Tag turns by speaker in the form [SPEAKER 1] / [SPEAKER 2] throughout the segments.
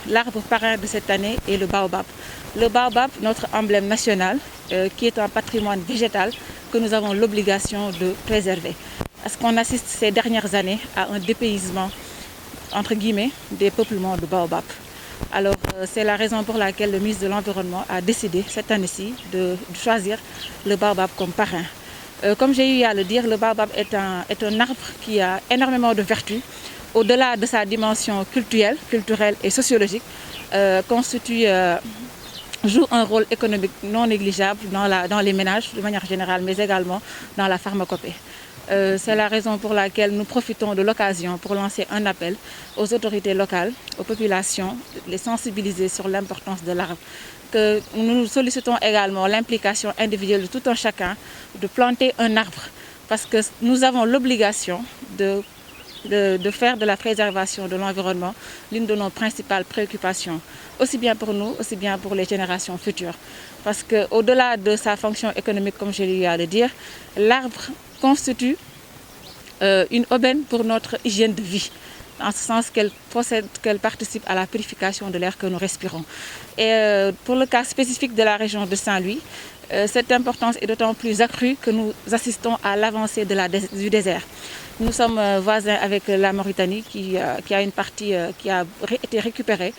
[SPEAKER 1] l'arbre parrain de cette année est le baobab. Le baobab, notre emblème national, qui est un patrimoine végétal que nous avons l'obligation de préserver. Parce qu'on assiste ces dernières années à un dépaysement, entre guillemets, des peuplements de baobab. Alors c'est la raison pour laquelle le ministre de l'Environnement a décidé cette année-ci de choisir le baobab comme parrain. Comme j'ai eu à le dire, le baobab est un arbre qui a énormément de vertus. Au-delà de sa dimension culturelle et sociologique, joue un rôle économique non négligeable dans les ménages de manière générale, mais également dans la pharmacopée. C'est la raison pour laquelle nous profitons de l'occasion pour lancer un appel aux autorités locales, aux populations, les sensibiliser sur l'importance de l'arbre. Que nous sollicitons également l'implication individuelle de tout un chacun de planter un arbre parce que nous avons l'obligation de faire de la préservation de l'environnement l'une de nos principales préoccupations, aussi bien pour nous, aussi bien pour les générations futures. Parce qu'au-delà de sa fonction économique, comme j'ai eu à le dire, l'arbre constitue une aubaine pour notre hygiène de vie, en ce sens qu'elle participe à la purification de l'air que nous respirons. Et pour le cas spécifique de la région de Saint-Louis, cette importance est d'autant plus accrue que nous assistons à l'avancée du désert. Nous sommes voisins avec la Mauritanie qui a une partie qui a été récupérée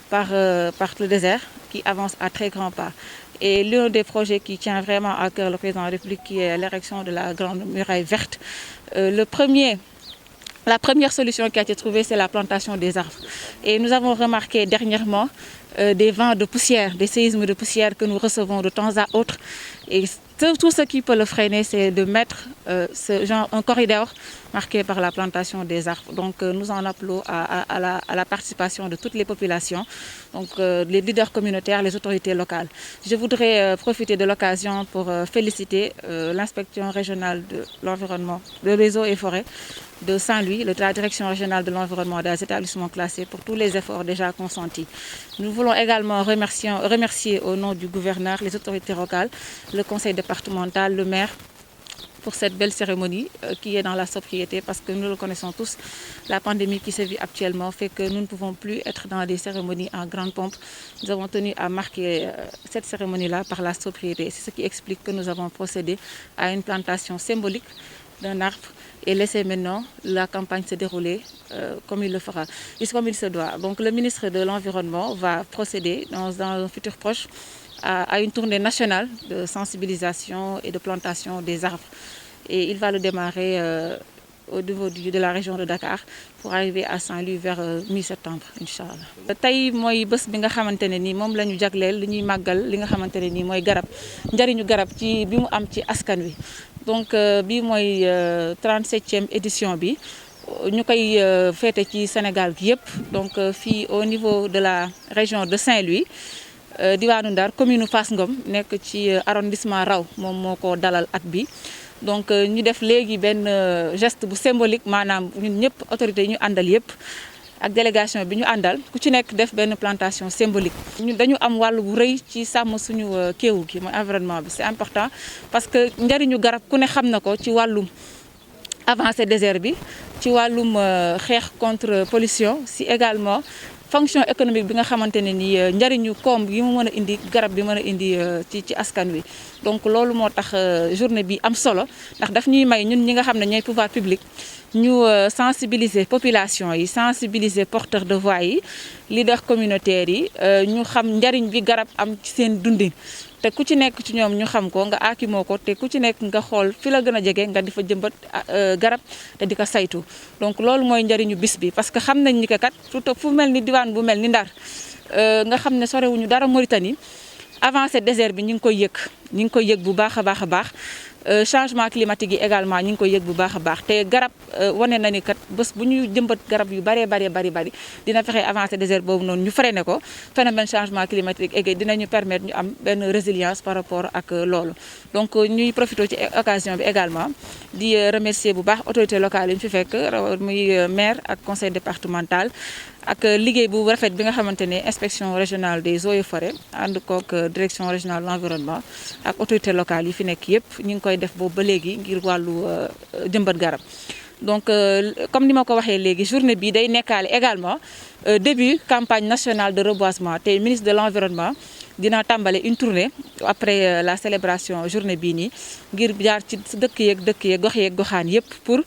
[SPEAKER 1] par le désert, qui avance à très grands pas. Et l'un des projets qui tient vraiment à cœur le président de la République, qui est l'érection de la grande muraille verte, la première solution qui a été trouvée, c'est la plantation des arbres. Et nous avons remarqué dernièrement des vents de poussière, des séismes de poussière que nous recevons de temps à autre. Et tout ce qui peut le freiner, c'est de mettre un corridor marqué par la plantation des arbres. Donc nous en appelons à la participation de toutes les populations, donc les leaders communautaires, les autorités locales. Je voudrais profiter de l'occasion pour féliciter l'inspection régionale de l'environnement, des eaux et forêts de Saint-Louis, la direction régionale de l'environnement des établissements classés pour tous les efforts déjà consentis. Nous voulons également remercier au nom du gouverneur, les autorités locales, le conseil départemental, le maire, pour cette belle cérémonie qui est dans la sobriété parce que nous le connaissons tous. La pandémie qui se vit actuellement fait que nous ne pouvons plus être dans des cérémonies en grande pompe. Nous avons tenu à marquer cette cérémonie-là par la sobriété. C'est ce qui explique que nous avons procédé à une plantation symbolique d'un arbre et laisser maintenant la campagne se dérouler comme il le fera, comme il se doit. Donc le ministre de l'Environnement va procéder dans un futur proche à une tournée nationale de sensibilisation et de plantation des arbres. Et il va le démarrer au niveau de la région de Dakar pour arriver à Saint-Louis vers mi-septembre, Inch'Allah. Tey mooy bés bi nga xamante ne nii moom la ñu jagleel li ñuy màggal li nga xamante ne nii mooy garab njëriñu garab ci bi mu am ci askan wi. Donc bii mooy 37e édition bi ñu koy féete ci Sénégal gi yëpp donc fii au niveau de la région de Saint-Louis. Diwaanu Ndar commune Fass Ngom nekk ci arrondissement Raw moom moo ko dalal at bi donc ñu def léegi benn geste bu symbolique maanaam ñun ñëpp autorités yi ñu àndal yëpp ak délégation bi ñu àndal ku ci nekk def benn plantation symbolique. ñun dañu am wàll bu rëy ci sàmm suñu kéewu gi mooy environnement bi c'est important parce que njëriñu garab ku ne xam na ko ci wàllum avancée désert bi ci wàllum xeex contre pollution si également fonction économique bi nga xamante ne ni njëriñu koom yi mu mën a indi garab bi mën a indi ci askan wi. Donc loolu moo tax journée bi am solo ndax daf ñuy may ñun ñi nga xam ne ñooy pouvoir public ñu sensibiliser population yi sensibiliser porteurs de voix yi leaders communautaires yi ñu xam njëriñ bi garab am ci seen dundin. te ku ci nekk ci ñoom ñu xam ko nga aakimoo ko te ku ci nekk nga xool fi la gën a jege nga di fa jëmbat garab te di ko saytu donc loolu mooy njëriñu bis bi parce que xam nañ ni que kat surtout fu mel ni diwaan bu mel ni Ndar nga xam ne sorewuñu dara Mauritanie avancée désert bi ñu ngi koy yëg bu baax a baax changement climatique yi également ñu ngi koy yëg bu baax a baax te garab wane na ni kat bés bu ñu jëmbat garab yu bari dina fexe avancer désert boobu noonu ñu freiné ko phénomène changement climatique et dinañu permettre ñu am benn résilience par rapport ak loolu. Donc ñuy profité ci occasion bi également di remercier bu baax autorités locales yi ñu fi fekk muy maire ak conseil départemental ak liggéey bu rafet bi nga xamante ne inspection régionale des eaux et forêts ànd kook direction régionale de l'environnement ak autorités locales yi fi nekk yëpp ñu ngi koy def boobu ba léegi ngir wàllu jëmbat garab. donc comme ni ma ko waxee léegi journée bi day nekkaale également début campagne nationale de reboisement te ministre de l'environnement dina tàmbale une tournée après la célébration journée bii nii ngir jaar ci dëkk yeeg gox yeeg goxaan yépp pour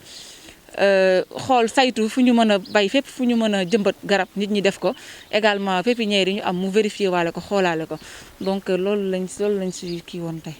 [SPEAKER 1] xool saytu fu ñu mën a bay fépp fu ñu mën a jëmbat garab nit ñi def ko également pépinière yi ñu am mu vérifier waale ko xoolaale ko donc loolu lañ si kii woon tey